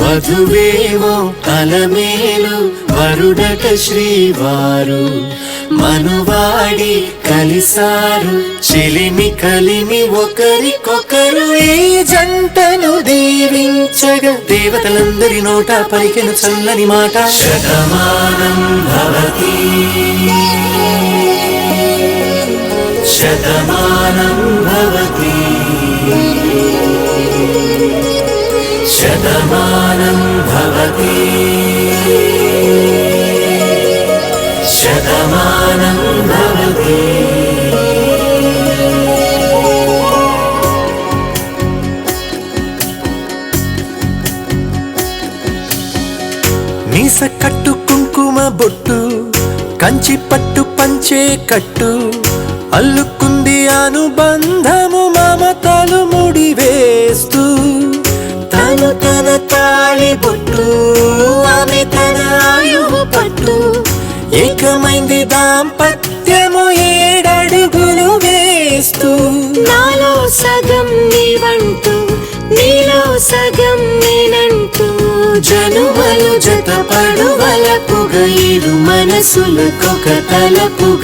వధువేమో అలమేలు వరుడట శ్రీవారు మనువాడి కలిసారు చెలిమి కలిమి ఒకరికొకరు ఈ జంటను దీవించగా దేవతలందరి నోట పలికెను చల్లని మాట శతమానం భవతి శతమానం భవతి శతమానం భవతి శతమానం భవతి మీస కట్టు కుంకుమ బొట్టు కంచి పట్టు పంచే కట్టు అల్లుకుంది అనుబంధము మమతలు ముడివేస్తూ తను తన తాళి బొట్టు ఆమె తన ఆయువు పట్టు ఏకమైంది దాంపత్యము 7 అడుగులు వేస్తూ నాలో సగం నీవంటూ నీలో సగం నేనంటూ జనుమలు జత పడువలపుగ ఇరు మనసులకొక తలపుగ